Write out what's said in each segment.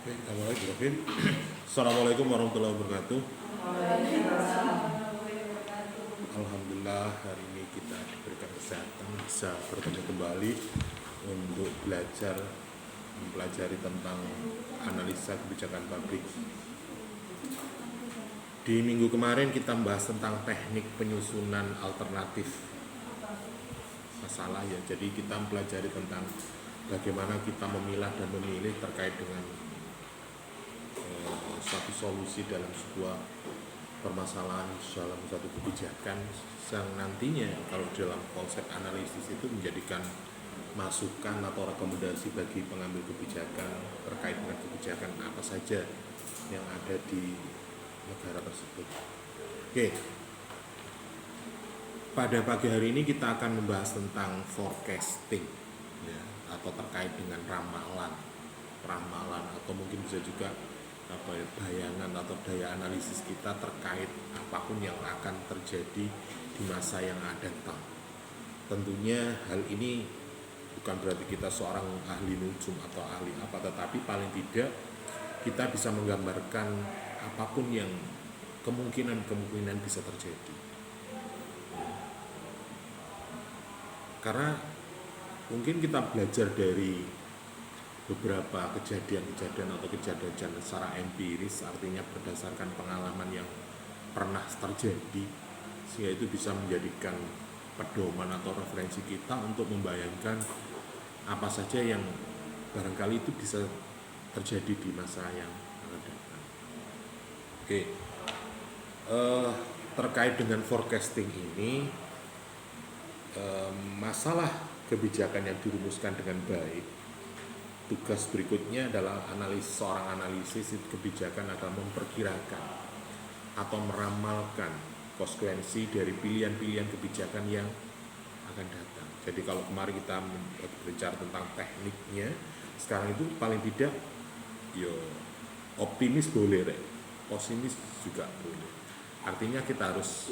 Bismillahirrahmanirrahim. Assalamualaikum warahmatullahi wabarakatuh. Alhamdulillah hari ini kita diberikan kesehatan bisa bertemu kembali untuk mempelajari tentang analisa kebijakan publik. Di minggu kemarin kita membahas tentang teknik penyusunan alternatif masalah ya. Jadi kita mempelajari tentang bagaimana kita memilah dan memilih terkait dengan suatu solusi dalam sebuah permasalahan dalam satu kebijakan yang nantinya kalau dalam konsep analisis itu menjadikan masukan atau rekomendasi bagi pengambil kebijakan terkait dengan kebijakan apa saja yang ada di negara tersebut. Oke. Pada pagi hari ini kita akan membahas tentang forecasting ya, atau terkait dengan ramalan atau mungkin bisa juga bayangan atau daya analisis kita terkait apapun yang akan terjadi di masa yang akan datang. Tentunya hal ini bukan berarti kita seorang ahli nujum atau ahli apa, tetapi paling tidak kita bisa menggambarkan apapun yang kemungkinan bisa terjadi. Karena mungkin kita belajar dari beberapa kejadian-kejadian atau kejadian secara empiris, artinya berdasarkan pengalaman yang pernah terjadi, sehingga itu bisa menjadikan pedoman atau referensi kita untuk membayangkan apa saja yang barangkali itu bisa terjadi di masa yang akan datang. Oke, terkait dengan forecasting ini, masalah kebijakan yang dirumuskan dengan baik, tugas berikutnya adalah seorang analisis kebijakan adalah memperkirakan atau meramalkan konsekuensi dari pilihan-pilihan kebijakan yang akan datang. Jadi kalau kemarin kita berbicara tentang tekniknya, sekarang itu paling tidak optimis boleh, pesimis juga boleh. Artinya kita harus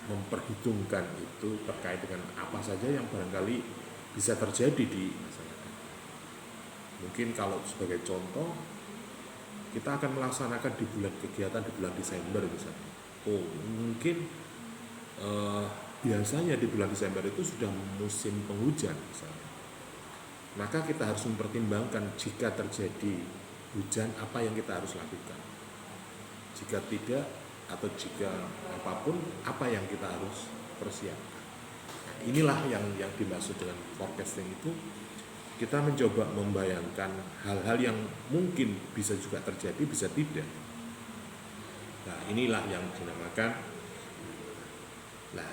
memperhitungkan itu terkait dengan apa saja yang barangkali bisa terjadi di masa depan. Mungkin kalau sebagai contoh, kita akan melaksanakan kegiatan di bulan Desember misalnya. Mungkin biasanya di bulan Desember itu sudah musim penghujan misalnya. Maka kita harus mempertimbangkan jika terjadi hujan apa yang kita harus lakukan. Jika tidak atau jika apapun apa yang kita harus persiapkan. Nah, inilah yang dimaksud dengan forecasting itu. Kita mencoba membayangkan hal-hal yang mungkin bisa juga terjadi, bisa tidak. Nah, inilah yang dinamakan. Nah,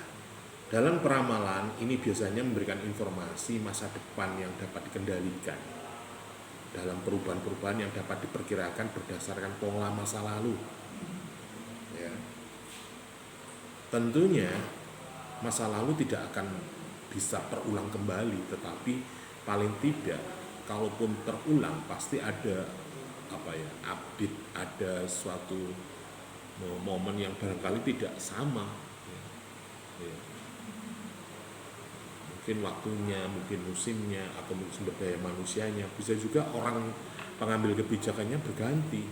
dalam peramalan ini biasanya memberikan informasi masa depan yang dapat dikendalikan dalam perubahan-perubahan yang dapat diperkirakan berdasarkan pola masa lalu. Ya. Tentunya masa lalu tidak akan bisa terulang kembali, tetapi paling tidak kalaupun terulang pasti ada update, ada suatu momen yang barangkali tidak sama ya. Mungkin waktunya, mungkin musimnya, atau mungkin sumber daya manusianya, bisa juga orang pengambil kebijakannya berganti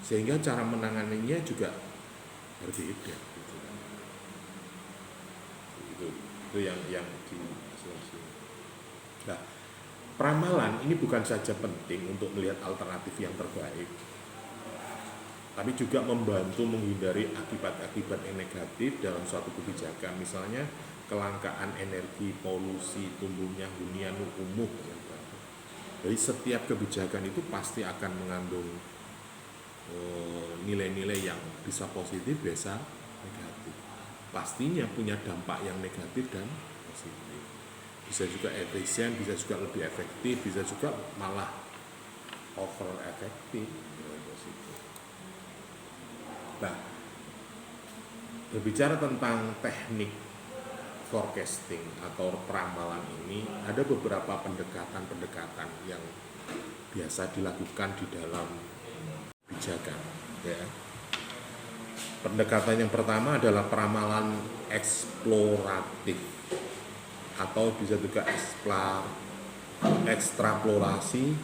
sehingga cara menanganinya juga berbeda itu yang di asumsi. Nah, peramalan ini bukan saja penting untuk melihat alternatif yang terbaik, tapi juga membantu menghindari akibat-akibat yang negatif dalam suatu kebijakan, misalnya kelangkaan energi, polusi, tumbuhnya hunian kumuh. Jadi setiap kebijakan itu pasti akan mengandung nilai-nilai yang bisa positif, bisa negatif. Pastinya punya dampak yang negatif dan positif. Bisa juga efisien, bisa juga lebih efektif, bisa juga malah over efektif. Nah, berbicara tentang teknik forecasting atau peramalan ini, ada beberapa pendekatan yang biasa dilakukan di dalam kebijakan. Ya. Pendekatan yang pertama adalah peramalan eksploratif, atau bisa juga ekstrapolasi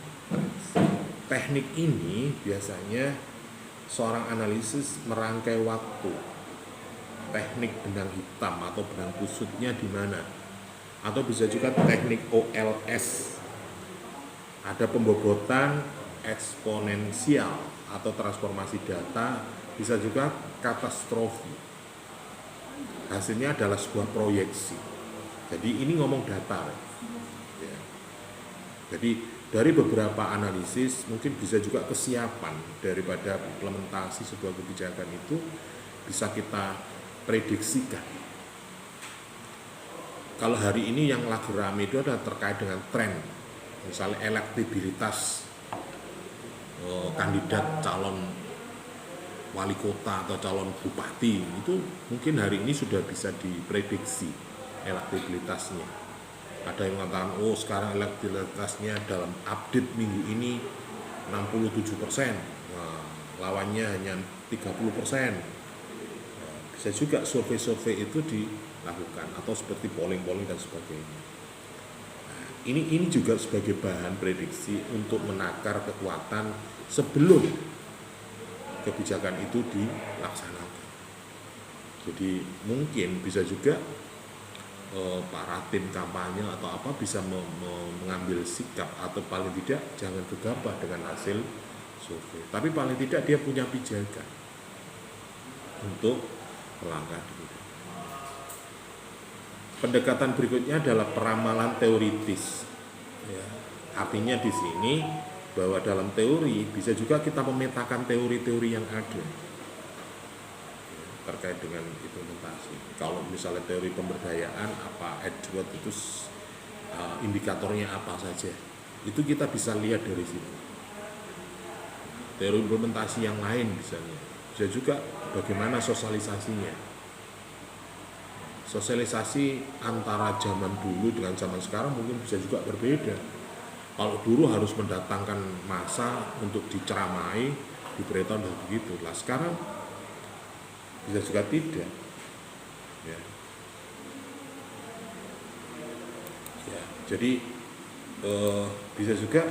Teknik ini biasanya seorang analisis merangkai waktu, teknik benang hitam atau benang kusutnya di mana, atau bisa juga teknik OLS, ada pembobotan eksponensial atau transformasi data, bisa juga katastrofi. Hasilnya adalah sebuah proyeksi. Jadi ini ngomong data ya. Jadi dari beberapa analisis mungkin bisa juga kesiapan daripada implementasi sebuah kebijakan itu bisa kita prediksikan. Kalau hari ini yang lagi rame itu adalah terkait dengan tren, misalnya elektabilitas kandidat calon wali kota atau calon bupati, itu mungkin hari ini sudah bisa diprediksi elektabilitasnya. Ada yang mengatakan, oh sekarang elektabilitasnya dalam update minggu ini 67%, nah, lawannya hanya 30%. Bisa juga survei-survei itu dilakukan, atau seperti polling-polling dan sebagainya. Nah, ini juga sebagai bahan prediksi untuk menakar kekuatan sebelum kebijakan itu dilaksanakan. Jadi mungkin bisa juga para tim kampanye atau apa bisa mengambil sikap, atau paling tidak jangan gegabah dengan hasil survei, tapi paling tidak dia punya pijakan untuk melangkah dulu. Pendekatan berikutnya adalah peramalan teoritis ya. Artinya di sini bahwa dalam teori bisa juga kita memetakan teori-teori yang ada terkait dengan implementasi. Kalau misalnya teori pemberdayaan, apa Edgeworth itu indikatornya apa saja, itu kita bisa lihat dari situ. Teori implementasi yang lain misalnya, bisa juga bagaimana sosialisasinya. Sosialisasi antara zaman dulu dengan zaman sekarang mungkin bisa juga berbeda. Kalau dulu harus mendatangkan massa untuk diceramai, diberitahu dan begitu. Lah sekarang bisa juga tidak. Ya. Ya, jadi bisa juga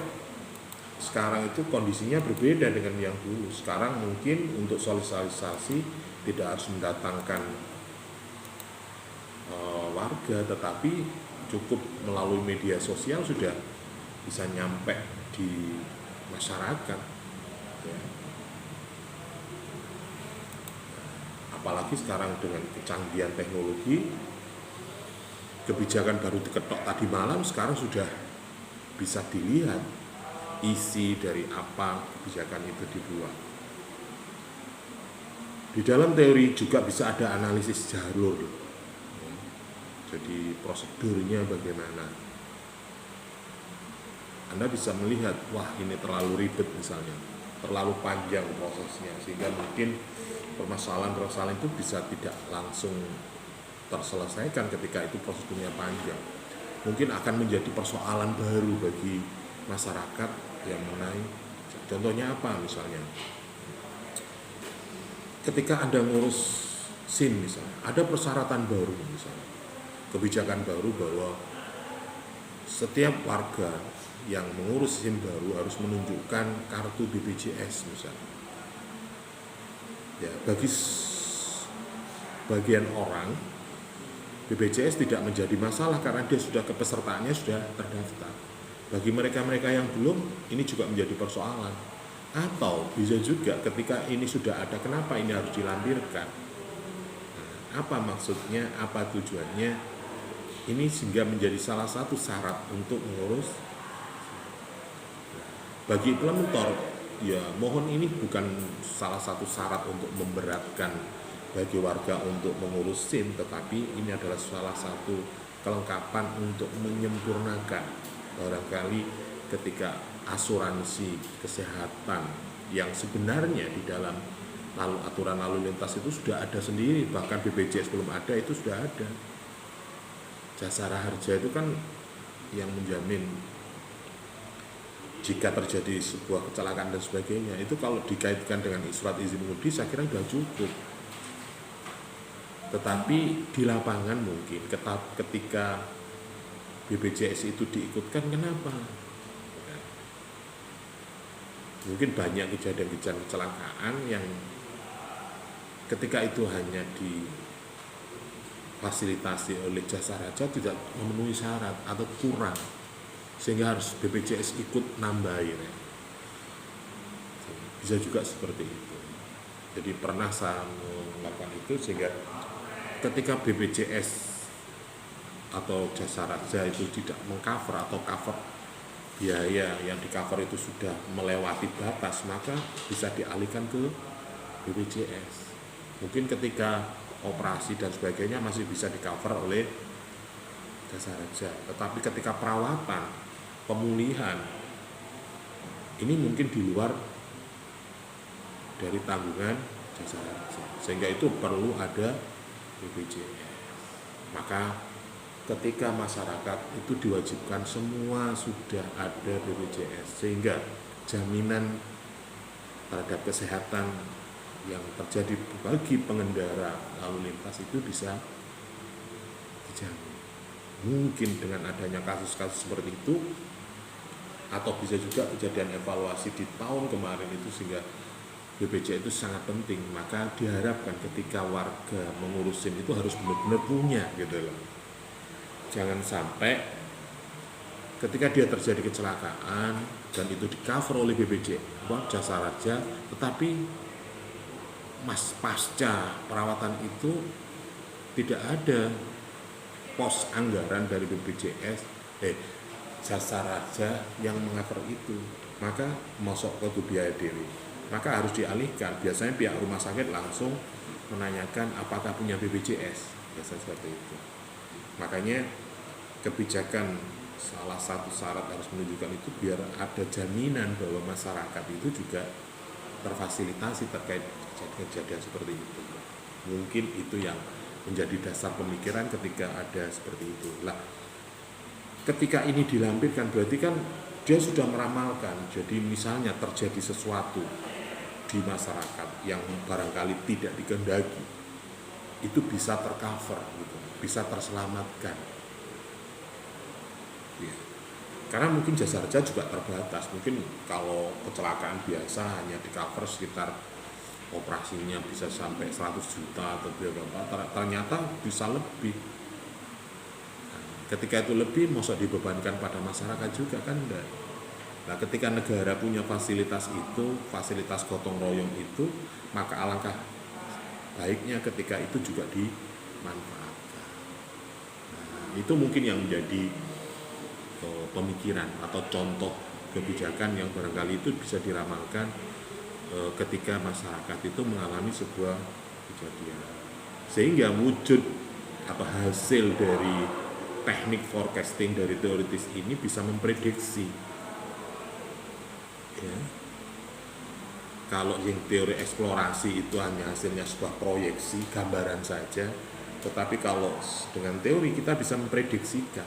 sekarang itu kondisinya berbeda dengan yang dulu. Sekarang mungkin untuk sosialisasi tidak harus mendatangkan warga, tetapi cukup melalui media sosial sudah bisa nyampe di masyarakat ya. Apalagi sekarang dengan kecanggihan teknologi, kebijakan baru diketok tadi malam sekarang sudah bisa dilihat isi dari apa kebijakan itu dibuat. Di dalam teori juga bisa ada analisis jalur, jadi prosedurnya bagaimana. Anda bisa melihat, wah ini terlalu ribet misalnya, terlalu panjang prosesnya, sehingga mungkin permasalahan-permasalahan itu bisa tidak langsung terselesaikan ketika itu prosedurnya panjang. Mungkin akan menjadi persoalan baru bagi masyarakat yang mengenai, contohnya apa misalnya, ketika Anda ngurus SIM misalnya, ada persyaratan baru misalnya, kebijakan baru bahwa setiap warga yang mengurus SIM baru harus menunjukkan kartu BPJS misalnya. Ya, bagi bagian orang BPJS tidak menjadi masalah karena dia sudah kepesertaannya sudah terdaftar. Bagi mereka-mereka yang belum, ini juga menjadi persoalan. Atau bisa juga ketika ini sudah ada, kenapa ini harus dilampirkan? Nah, apa maksudnya, apa tujuannya? Ini sehingga menjadi salah satu syarat untuk mengurus. Bagi implementator, ya mohon ini bukan salah satu syarat untuk memberatkan bagi warga untuk mengurus SIM, tetapi ini adalah salah satu kelengkapan untuk menyempurnakan barangkali ketika asuransi kesehatan yang sebenarnya di dalam aturan lalu lintas itu sudah ada sendiri, bahkan BPJS belum ada, itu sudah ada. Jasara harja itu kan yang menjamin jika terjadi sebuah kecelakaan dan sebagainya, itu kalau dikaitkan dengan surat izin mengemudi saya kira sudah cukup. Tetapi di lapangan mungkin ketika BPJS itu diikutkan, kenapa? Mungkin banyak kejadian-kejadian kecelakaan yang ketika itu hanya difasilitasi oleh jasa raja tidak memenuhi syarat atau kurang, sehingga harus BPJS ikut nambahin. Bisa juga seperti itu. Jadi pernah saya melakukan itu, sehingga ketika BPJS atau jasa raja itu tidak mengcover atau cover biaya yang di cover itu sudah melewati batas, maka bisa dialihkan ke BPJS. Mungkin ketika operasi dan sebagainya masih bisa di cover oleh jasa raja, tetapi ketika perawatan, pemulihan, ini mungkin di luar dari tanggungan jasa raja, sehingga itu perlu ada BPJS. Maka ketika masyarakat itu diwajibkan semua sudah ada BPJS, sehingga jaminan terhadap kesehatan yang terjadi bagi pengendara lalu lintas itu bisa dijamin. Mungkin dengan adanya kasus-kasus seperti itu, atau bisa juga kejadian evaluasi di tahun kemarin itu, sehingga BPJS itu sangat penting. Maka diharapkan ketika warga mengurusin itu harus benar-benar punya gitu loh. Jangan sampai ketika dia terjadi kecelakaan dan itu di cover oleh BPJS jasa raja, tetapi pasca perawatan itu tidak ada pos anggaran dari BPJS jasa raja yang mengcover itu, maka masuk ke biaya dewi, maka harus dialihkan. Biasanya pihak rumah sakit langsung menanyakan apakah punya BPJS, biasa seperti itu. Makanya kebijakan salah satu syarat harus menunjukkan itu biar ada jaminan bahwa masyarakat itu juga terfasilitasi terkait kejadian seperti itu. Mungkin itu yang menjadi dasar pemikiran ketika ada seperti itu. Lah, ketika ini dilampirkan berarti kan dia sudah meramalkan. Jadi misalnya terjadi sesuatu di masyarakat yang barangkali tidak dikehendaki, itu bisa tercover gitu, bisa terselamatkan. Ya. Karena mungkin jasa raja juga terbatas. Mungkin kalau kecelakaan biasa hanya di cover sekitar operasinya bisa sampai 100 juta atau berapa, ternyata bisa lebih. Ketika itu lebih, masa dibebankan pada masyarakat juga kan enggak. Nah, ketika negara punya fasilitas itu, fasilitas gotong royong itu, maka alangkah baiknya ketika itu juga dimanfaatkan. Nah, itu mungkin yang menjadi pemikiran atau contoh kebijakan yang barangkali itu bisa diramalkan ketika masyarakat itu mengalami sebuah kejadian, sehingga wujud atau hasil dari teknik forecasting dari teoritis ini bisa memprediksi ya. Kalau yang teori eksplorasi itu hanya hasilnya sebuah proyeksi, gambaran saja, tetapi kalau dengan teori kita bisa memprediksikan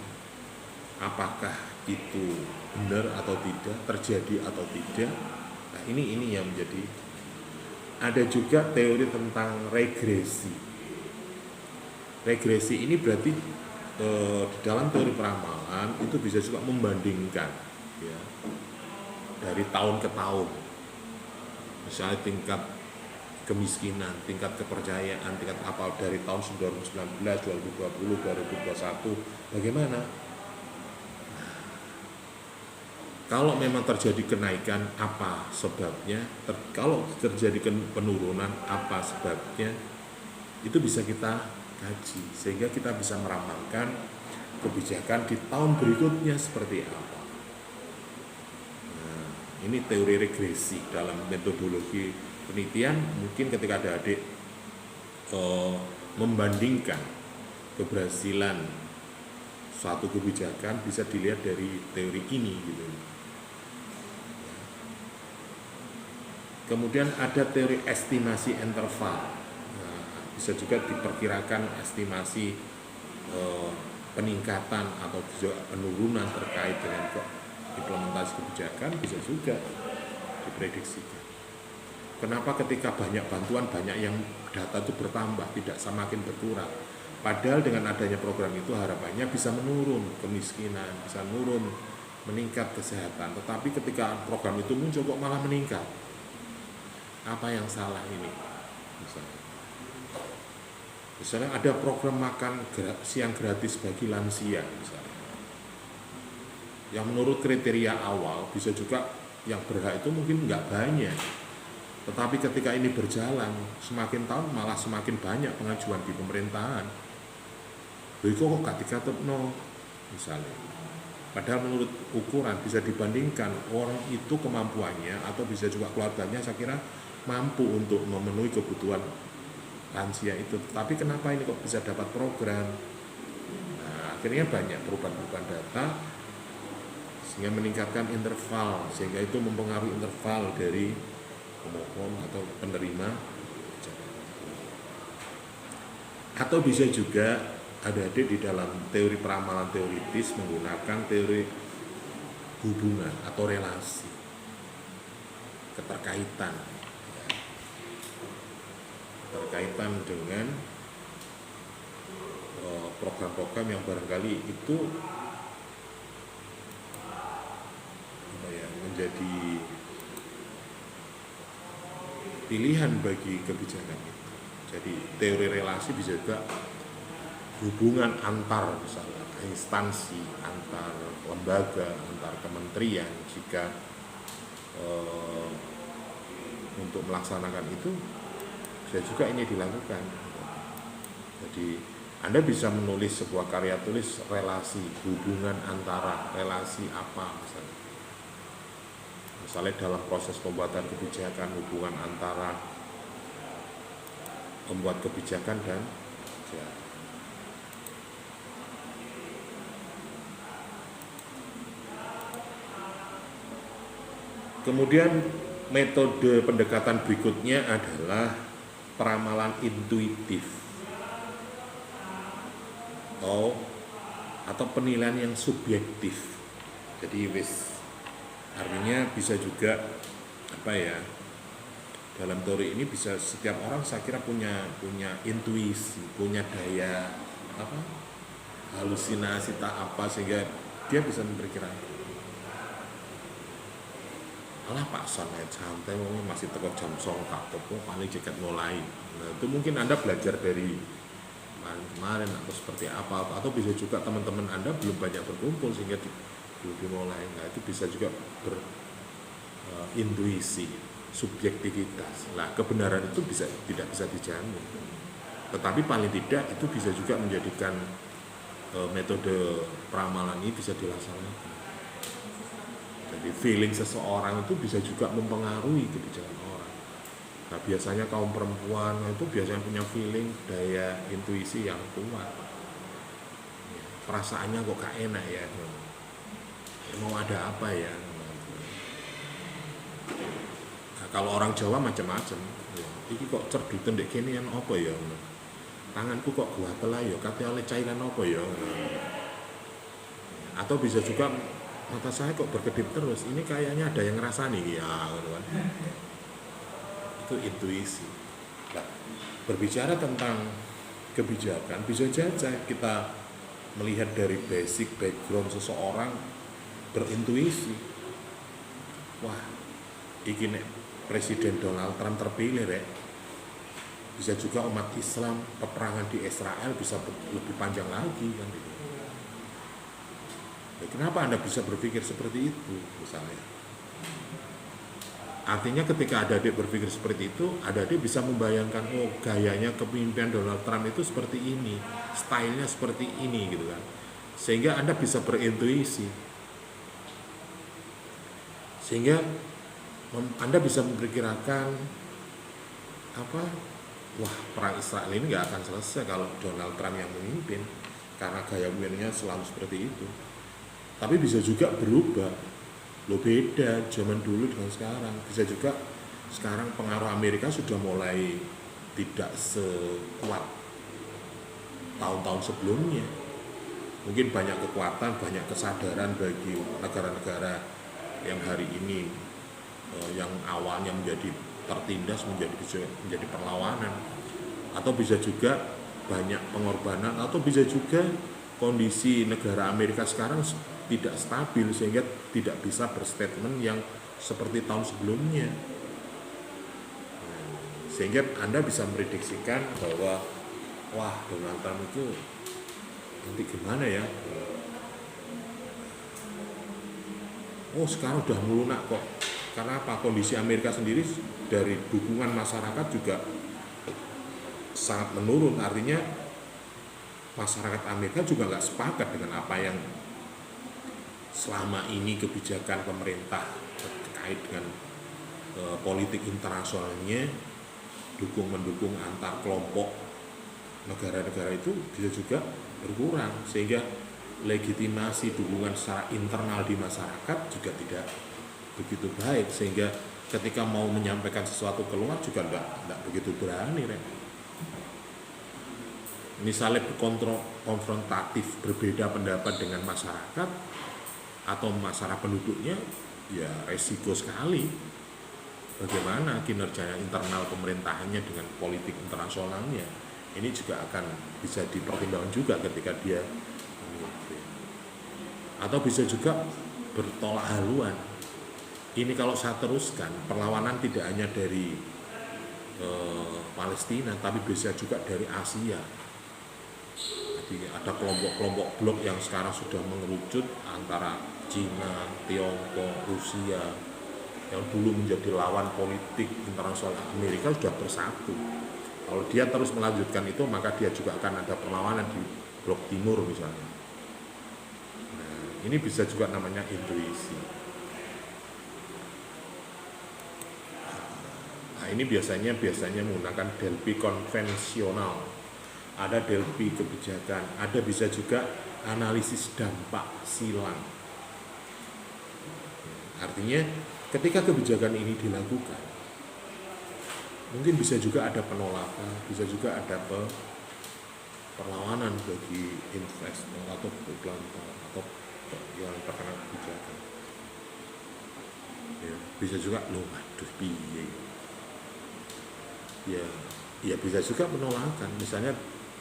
apakah itu benar atau tidak, terjadi atau tidak. Nah, ini yang menjadi. Ada juga teori tentang regresi. Regresi ini berarti di dalam teori peramalan itu bisa juga membandingkan ya, dari tahun ke tahun. Misalnya tingkat kemiskinan, tingkat kepercayaan, tingkat apa dari tahun 2019, 2020, 2021 bagaimana? Kalau memang terjadi kenaikan, apa sebabnya? Kalau terjadi penurunan, apa sebabnya? Itu bisa kita kaji, sehingga kita bisa meramalkan kebijakan di tahun berikutnya seperti apa. Nah, ini teori regresi dalam metodologi penelitian. Mungkin ketika ada adik membandingkan keberhasilan suatu kebijakan bisa dilihat dari teori ini gitu. Kemudian ada teori estimasi interval. Nah, bisa juga diperkirakan estimasi peningkatan atau juga penurunan terkait dengan implementasi kebijakan, bisa juga diprediksikan. Kenapa ketika banyak bantuan, banyak yang data itu bertambah, tidak semakin berkurang. Padahal dengan adanya program itu harapannya bisa menurun kemiskinan, bisa menurun meningkat kesehatan, tetapi ketika program itu muncul kok malah meningkat. Apa yang salah ini? Misalnya ada program makan siang gratis bagi lansia misalnya, yang menurut kriteria awal bisa juga yang berhak itu mungkin nggak banyak, tetapi ketika ini berjalan semakin tahun malah semakin banyak pengajuan di pemerintahan. Kok gak dikategorikno misalnya. Padahal menurut ukuran bisa dibandingkan orang itu kemampuannya atau bisa juga keluarganya saya kira mampu untuk memenuhi kebutuhan lansia itu. Tapi kenapa ini kok bisa dapat program? Nah, akhirnya banyak perubahan-perubahan data sehingga meningkatkan interval, sehingga itu mempengaruhi interval dari pemohon atau penerima. Atau bisa juga adik-adik di dalam teori peramalan teoritis menggunakan teori hubungan atau relasi, keterkaitan dengan program-program yang barangkali itu menjadi pilihan bagi kebijakan itu. Jadi teori relasi bisa juga hubungan antar misalnya instansi, antar lembaga, antar kementerian. Jika untuk melaksanakan itu bisa juga ini dilakukan. Jadi Anda bisa menulis sebuah karya tulis relasi, hubungan antara, relasi apa misalnya dalam proses pembuatan kebijakan, hubungan antara pembuat kebijakan dan kemudian metode pendekatan berikutnya adalah peramalan intuitif atau penilaian yang subjektif. Jadi artinya bisa juga dalam teori ini bisa setiap orang saya kira punya intuisi, punya daya halusinasi sehingga dia bisa memperkirakan. Alah Pak Son santai masih teko jam 09.00 paling cekat mulai. Nah, itu mungkin Anda belajar dari kemarin atau seperti apa, atau bisa juga teman-teman Anda belum banyak berkumpul sehingga belum dimulai. Nah, itu bisa juga berintuisi, subjektivitas. Nah, kebenaran itu tidak bisa dijamin. Tetapi paling tidak itu bisa juga menjadikan metode peramalan ini bisa dilaksanakan. Jadi feeling seseorang itu bisa juga mempengaruhi kebijakan orang. Nah, biasanya kaum perempuan itu biasanya punya feeling, daya intuisi yang kuat. Perasaannya kok gak enak ya, mau ada apa ya. Nah, kalau orang Jawa macam-macam. Iki kok cerdutan dek kene yang apa ya? Tanganku kok gatel ya, kate oleh cairan apa ya. Atau bisa juga mata saya kok berkedip terus, ini kayaknya ada yang ngerasani ya, kan? Itu intuisi. Nah, berbicara tentang kebijakan bisa saja kita melihat dari basic background seseorang berintuisi. Wah, iki nek Presiden Donald Trump terpilih bisa juga umat Islam peperangan di Israel bisa lebih panjang lagi kan gitu. Kenapa Anda bisa berpikir seperti itu misalnya? Artinya ketika adik-adik berpikir seperti itu, adik-adik bisa membayangkan gayanya kepemimpinan Donald Trump itu seperti ini, stylenya seperti ini gitu kan. Sehingga Anda bisa berintuisi. Sehingga Anda bisa memperkirakan wah, perang Israel ini nggak akan selesai kalau Donald Trump yang memimpin, karena gaya pemimpinnya selalu seperti itu. Tapi bisa juga berubah, beda zaman dulu dengan sekarang. Bisa juga sekarang pengaruh Amerika sudah mulai tidak sekuat tahun-tahun sebelumnya. Mungkin banyak kekuatan, banyak kesadaran bagi negara-negara yang hari ini yang awalnya menjadi tertindas menjadi perlawanan. Atau bisa juga banyak pengorbanan, atau bisa juga kondisi negara Amerika sekarang tidak stabil sehingga tidak bisa berstatement yang seperti tahun sebelumnya. Sehingga Anda bisa merediksikan bahwa wah, Donald Trump itu nanti gimana ya? Oh, sekarang udah melunak kok. Karena apa? Kondisi Amerika sendiri dari dukungan masyarakat juga sangat menurun. Artinya masyarakat Amerika juga nggak sepakat dengan apa yang selama ini kebijakan pemerintah terkait dengan politik internasionalnya, mendukung antar kelompok negara-negara itu bisa juga berkurang, sehingga legitimasi dukungan secara internal di masyarakat juga tidak begitu baik, sehingga ketika mau menyampaikan sesuatu keluar juga enggak begitu berani. Misalnya konfrontatif, berbeda pendapat dengan masyarakat atau masyarakat penduduknya, ya resiko sekali bagaimana kinerja internal pemerintahannya dengan politik internasionalnya. Ini juga akan bisa dipertimbangkan juga ketika dia memimpin. Atau bisa juga bertolak haluan. Ini kalau saya teruskan, perlawanan tidak hanya dari Palestina, tapi bisa juga dari Asia. Jadi ada kelompok-kelompok blok yang sekarang sudah mengerucut antara Cina, Tiongkok, Rusia, yang dulu menjadi lawan politik internasional Amerika sudah bersatu. Kalau dia terus melanjutkan itu, maka dia juga akan ada perlawanan di blok timur misalnya. Nah, ini bisa juga namanya intuisi. Nah, ini biasanya menggunakan Delphi konvensional. Ada Delphi kebijakan, ada bisa juga analisis dampak silang. Artinya ketika kebijakan ini dilakukan, mungkin bisa juga ada penolakan, bisa juga ada perlawanan bagi investor atau planter atau yang terkena kebijakan. Ya, bisa juga waduh piye. Ya bisa juga penolakan. Misalnya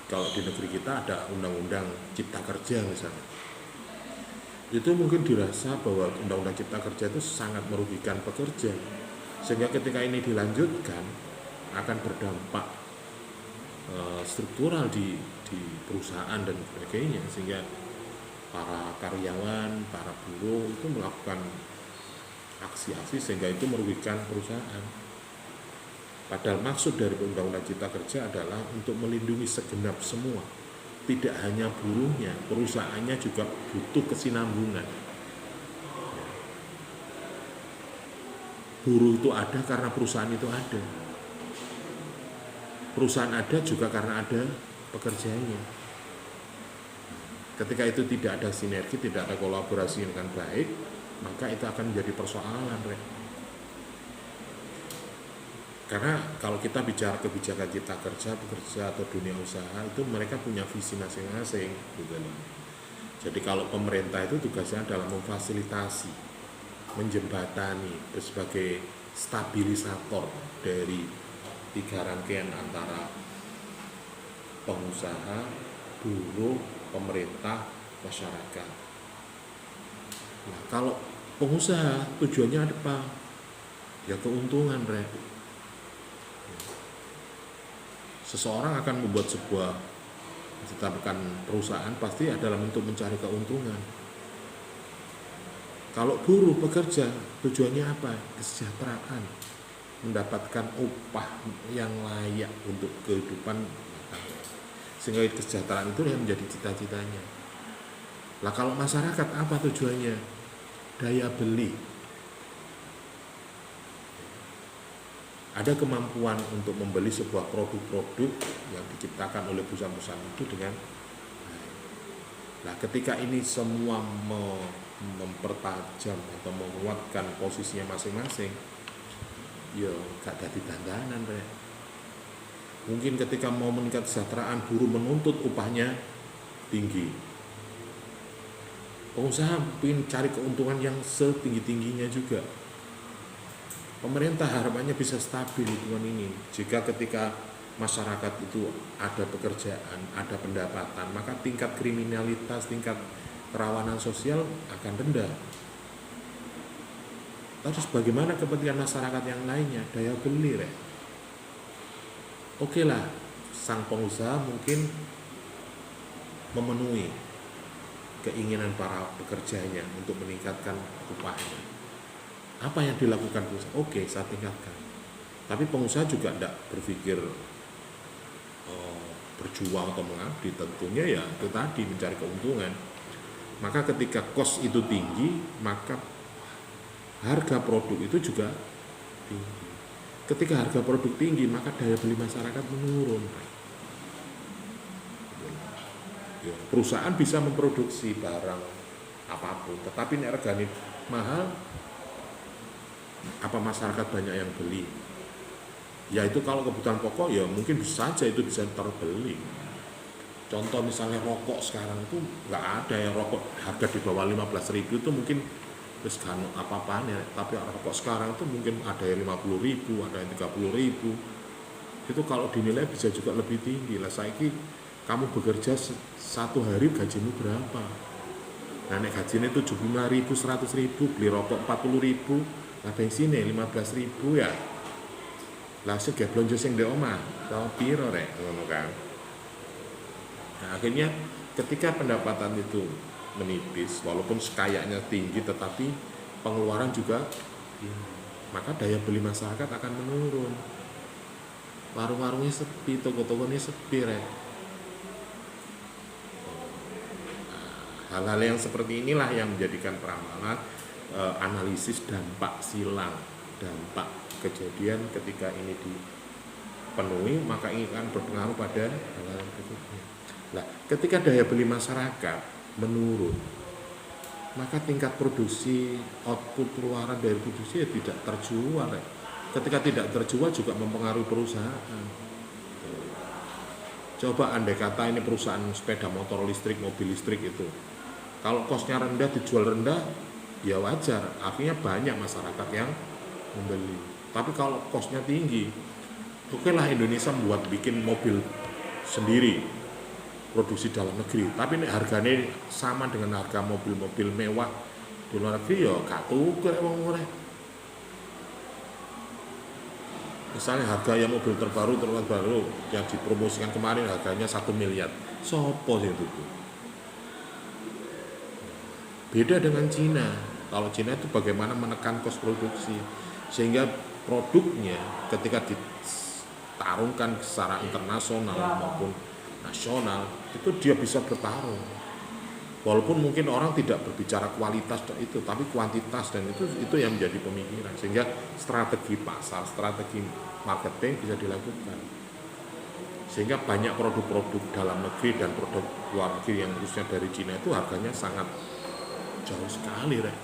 kalau di negeri kita ada undang-undang cipta kerja misalnya, itu mungkin dirasa bahwa undang-undang cipta kerja itu sangat merugikan pekerja, sehingga ketika ini dilanjutkan akan berdampak struktural di perusahaan dan sebagainya, sehingga para karyawan, para buruh itu melakukan aksi-aksi sehingga itu merugikan perusahaan. Padahal maksud dari undang-undang cipta kerja adalah untuk melindungi segenap semua, tidak hanya buruhnya, perusahaannya juga butuh kesinambungan. Buruh itu ada karena perusahaan itu ada. Perusahaan ada juga karena ada pekerjanya. Ketika itu tidak ada sinergi, tidak ada kolaborasi dengan baik, maka itu akan menjadi persoalan. Karena kalau kita bicara kebijakan cipta kerja, pekerja atau dunia usaha, itu mereka punya visi masing-masing. Jadi kalau pemerintah itu tugasnya adalah memfasilitasi, menjembatani sebagai stabilisator dari tiga rangkaian antara pengusaha, buruh, pemerintah, masyarakat. Nah, kalau pengusaha tujuannya apa? Ya keuntungan, Seseorang akan membuat sebuah perusahaan pasti adalah untuk mencari keuntungan. Kalau buruh bekerja, tujuannya apa? Kesejahteraan, mendapatkan upah yang layak untuk kehidupan, sehingga kesejahteraan itu yang menjadi cita-citanya. Lah kalau masyarakat apa tujuannya? Daya beli. Ada kemampuan untuk membeli sebuah produk-produk yang diciptakan oleh perusahaan-perusahaan itu dengan baik. Nah, ketika ini semua mempertajam atau menguatkan posisinya masing-masing, ya gak ada dandanan, Mungkin ketika mau meningkat kesejahteraan, buruh menuntut upahnya tinggi. Pengusaha ingin cari keuntungan yang setinggi-tingginya juga. Pemerintah harapannya bisa stabil lingkungan ini. Jika ketika masyarakat itu ada pekerjaan, ada pendapatan, maka tingkat kriminalitas, tingkat kerawanan sosial akan rendah. Terus bagaimana kepentingan masyarakat yang lainnya? Daya beli, Rek. Oke lah, sang pengusaha mungkin memenuhi keinginan para pekerjanya untuk meningkatkan upahnya. Apa yang dilakukan pengusaha? Oke, saya tingkatkan. Tapi pengusaha juga tidak berpikir berjuang atau mengabdi, tentunya ya itu tadi mencari keuntungan. Maka ketika cost itu tinggi, maka harga produk itu juga tinggi. Ketika harga produk tinggi, maka daya beli masyarakat menurun. Ya, perusahaan bisa memproduksi barang apapun, tetapi nek regane mahal, apa masyarakat banyak yang beli? Ya itu kalau kebutuhan pokok ya mungkin bisa saja itu bisa terbeli. Contoh misalnya rokok sekarang itu nggak ada yang rokok harga di bawah 15.000 itu mungkin terus kan apa-apaan ya, tapi rokok sekarang itu mungkin ada yang 50.000, ada yang 30.000. Itu kalau dinilai bisa juga lebih tinggi lah. Saiki kamu bekerja satu hari gajimu berapa? Nah, nek gajinya 75.000, 100.000, beli rokok 40.000, nah bensinnya 15.000 ya. Lah sing belanja sing ndek omah, tau piro rek ngono kan. Nah, akhirnya ketika pendapatan itu menipis, walaupun kayaknya tinggi tetapi pengeluaran juga tinggi, maka daya beli masyarakat akan menurun. Warung-warungnya sepi, toko-tokonya sepi rek. Hal-hal yang seperti inilah yang menjadikan peramalan analisis dampak silang, dampak kejadian ketika ini dipenuhi, maka ini akan berpengaruh pada hal-hal berikutnya. Nah, ketika daya beli masyarakat menurun, maka tingkat produksi, output keluaran dari produksi ya tidak terjual. Ketika tidak terjual juga mempengaruhi perusahaan. Coba andai kata ini perusahaan sepeda motor listrik, mobil listrik itu, kalau kosnya rendah, dijual rendah, ya wajar, artinya banyak masyarakat yang membeli. Tapi kalau kosnya tinggi, oke lah Indonesia bikin mobil sendiri, produksi dalam negeri, tapi ini harganya sama dengan harga mobil-mobil mewah di luar negeri, ya gak tukar wong ora. Misalnya harga yang mobil terbaru yang dipromosikan kemarin harganya 1 miliar, sopo sih itu? Beda dengan Cina. Kalau Cina itu bagaimana menekan kos produksi sehingga produknya ketika ditarungkan secara internasional maupun nasional itu dia bisa bertarung. Walaupun mungkin orang tidak berbicara kualitas itu, tapi kuantitas, dan itu yang menjadi pemikiran sehingga strategi pasar, strategi marketing bisa dilakukan. Sehingga banyak produk-produk dalam negeri dan produk luar negeri yang khususnya dari Cina itu harganya sangat jauh sekali, Rek.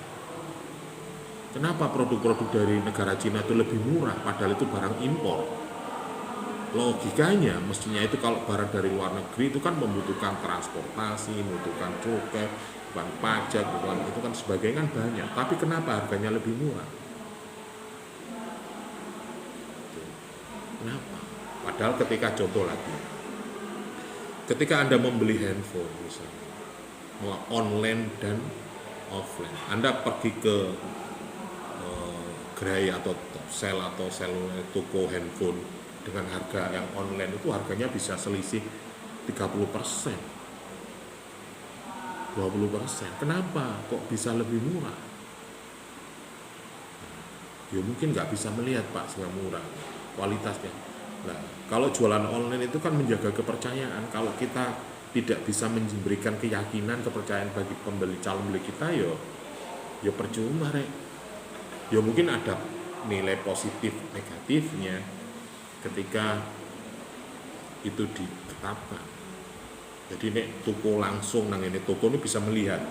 Kenapa produk-produk dari negara Cina itu lebih murah padahal itu barang impor? Logikanya mestinya itu kalau barang dari luar negeri itu kan membutuhkan transportasi, membutuhkan cukai, bukan pajak, bukan itu kan sebagainya kan banyak. Tapi kenapa harganya lebih murah? Kenapa? Padahal ketika contoh lagi, ketika Anda membeli handphone misalnya, online dan offline, Anda pergi ke gerai atau sel toko handphone dengan harga yang online itu harganya bisa selisih 30%, 20%. Kenapa kok bisa lebih murah? Ya mungkin nggak bisa melihat Pak sehingga murah kualitasnya. Nah, kalau jualan online itu kan menjaga kepercayaan. Kalau kita tidak bisa memberikan keyakinan, kepercayaan bagi calon pembeli kita, ya percuma, Rek. Ya mungkin ada nilai positif negatifnya ketika itu ditetapkan. Jadi nek toko langsung nang ini toko ini bisa melihat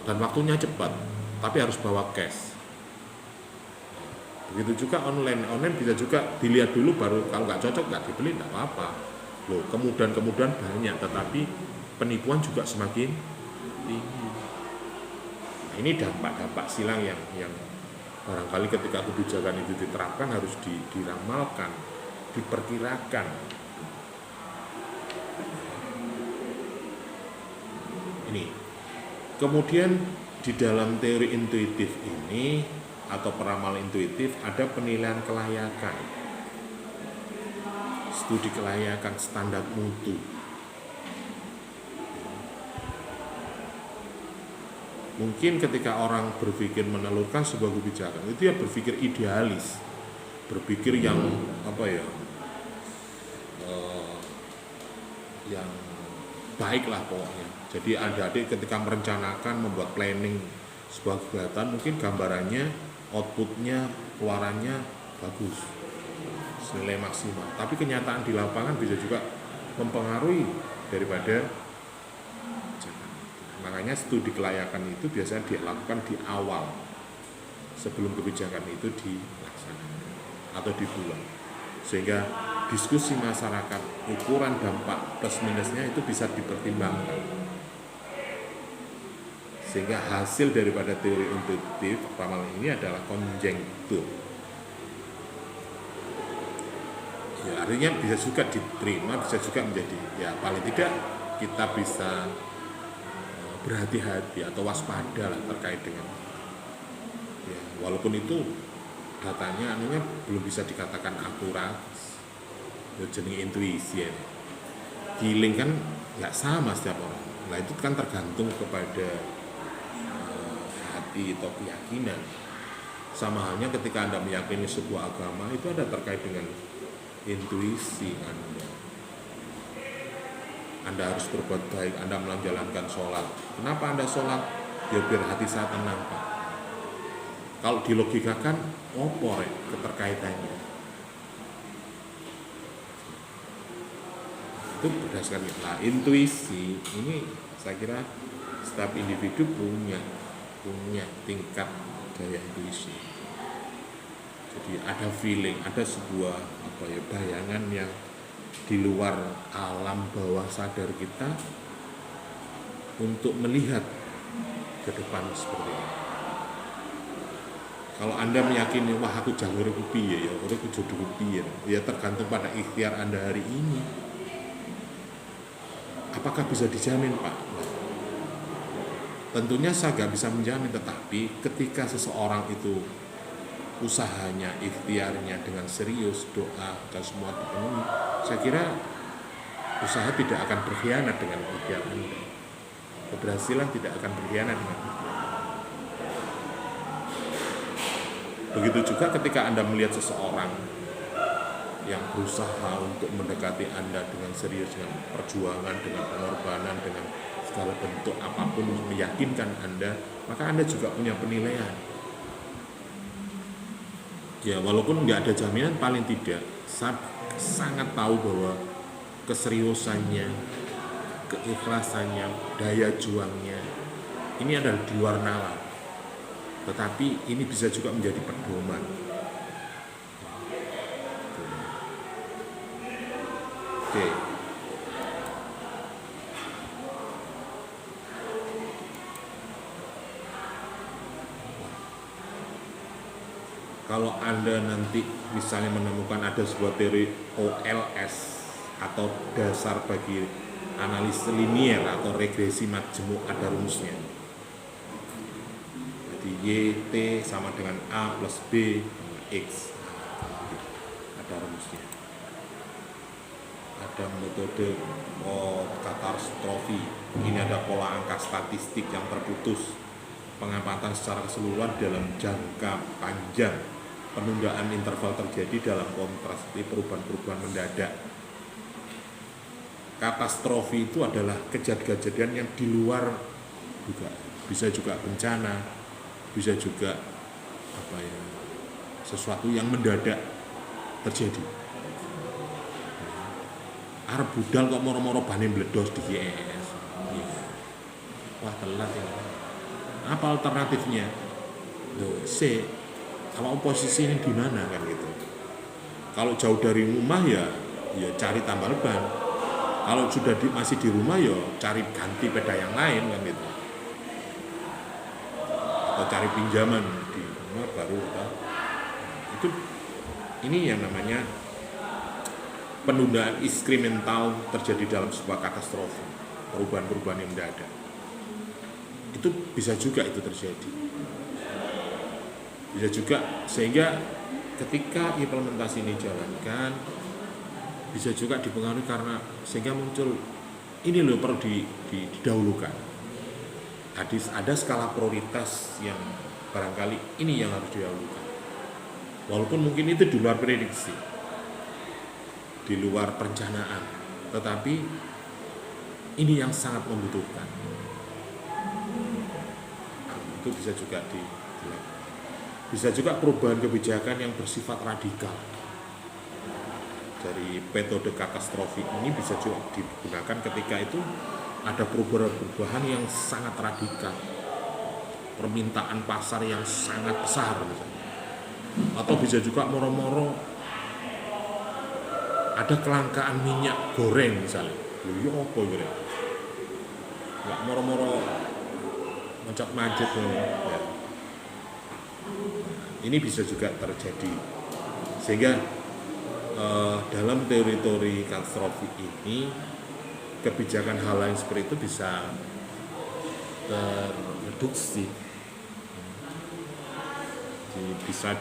dan waktunya cepat, tapi harus bawa cash. Begitu juga online bisa juga dilihat dulu baru, kalau nggak cocok nggak dibeli nggak apa-apa. Loh, kemudian banyak, tetapi penipuan juga semakin tinggi. Nah, ini dampak silang yang barangkali ketika kebijakan itu diterapkan harus diramalkan, diperkirakan. Ini Kemudian di dalam teori intuitif ini atau peramal intuitif ada penilaian kelayakan, studi kelayakan, standar mutu. Mungkin ketika orang berpikir menelurkan sebuah kebijakan itu ya berpikir idealis, berpikir yang yang baiklah pokoknya. Jadi adik-adik ketika merencanakan, membuat planning sebuah kegiatan, mungkin gambarannya, outputnya, keluarannya bagus, senilai maksimal. Tapi kenyataan di lapangan bisa juga mempengaruhi daripada kebijakan. Makanya studi kelayakan itu biasanya dilakukan di awal sebelum kebijakan itu dilaksanakan atau dibuat, sehingga diskusi masyarakat, ukuran dampak plus minusnya itu bisa dipertimbangkan, sehingga hasil daripada teori intuitif ramalan ini adalah konjektur. Ya, artinya bisa juga diterima, bisa juga menjadi, ya paling tidak kita bisa berhati-hati atau waspada lah terkait dengan, ya walaupun itu datanya belum bisa dikatakan akurat, ya jenis intuisi ya. Feeling kan nggak sama setiap orang. Nah itu kan tergantung kepada hati atau keyakinan. Sama halnya ketika Anda meyakini sebuah agama, itu ada terkait dengan intuisi Anda. Anda harus berbuat baik, Anda menjalankan sholat. Kenapa Anda sholat? Ya biar hati saya tenang, Pak. Kalau dilogikakan, apa keterkaitannya? Itu berdasarkan intuisi. Ini saya kira setiap individu punya tingkat daya intuisi. Jadi ada feeling, ada sebuah bayangan yang di luar alam bawah sadar kita untuk melihat ke depan seperti ini. Kalau Anda meyakini, wah aku jalur piye ya, aku jodoh piye, ya tergantung pada ikhtiar Anda hari ini. Apakah bisa dijamin, Pak? Tentunya saya nggak bisa menjamin, tetapi ketika seseorang itu usahanya, ikhtiarnya dengan serius, doa dan semua dipenuhi, saya kira usaha tidak akan berkhianat dengan ikhtiar Anda. Keberhasilan tidak akan berkhianat dengan ikhtiar. Begitu juga ketika Anda melihat seseorang yang berusaha untuk mendekati Anda dengan serius, dengan perjuangan, dengan pengorbanan, dengan segala bentuk apapun meyakinkan Anda, maka Anda juga punya penilaian. Ya walaupun nggak ada jaminan, paling tidak saya sangat tahu bahwa keseriusannya, keikhlasannya, daya juangnya ini adalah di luar nalar, tetapi ini bisa juga menjadi pedoman. Oke. Kalau Anda nanti misalnya menemukan ada sebuah teori OLS atau dasar bagi analisis linier atau regresi majemuk, ada rumusnya. Jadi YT sama dengan A plus B X, ada rumusnya. Ada metode katastrofi, ini ada pola angka statistik yang terputus, pengamatan secara keseluruhan dalam jangka panjang, penundaan interval terjadi dalam kontras, perubahan-perubahan mendadak. Katastrofi itu adalah kejadian-kejadian yang di luar juga, bisa juga bencana, bisa juga sesuatu yang mendadak terjadi. Arep budal kok moro-moro bane meledos di GS. Wah telat ya. Apa alternatifnya? Sama posisi ini di mana kan gitu. Kalau jauh dari rumah ya cari tambal ban. Kalau sudah masih di rumah ya cari ganti sepeda yang lain kan gitu. Atau cari pinjaman di rumah baru itu. Ini yang namanya penundaan inkremental terjadi dalam sebuah katastrofi, perubahan-perubahan yang mendadak. itu bisa juga itu terjadi, bisa juga, sehingga ketika implementasi ini dijalankan bisa juga dipengaruhi karena sehingga muncul ini loh perlu didahulukan. Ada skala prioritas yang barangkali ini yang harus didahulukan, walaupun mungkin itu di luar prediksi, di luar perencanaan, tetapi ini yang sangat membutuhkan. Itu bisa juga dilakukan. Bisa juga perubahan kebijakan yang bersifat radikal. Dari metode katastrofi ini bisa juga digunakan ketika itu ada perubahan yang sangat radikal, permintaan pasar yang sangat besar misalnya. Atau bisa juga moro-moro ada kelangkaan minyak goreng misalnya. Iya apa gitu, nggak moro-moro mencet-macet ya. Ini bisa juga terjadi, sehingga dalam teori-teori katastrofi ini kebijakan hal lain seperti itu bisa tereduksi, bisa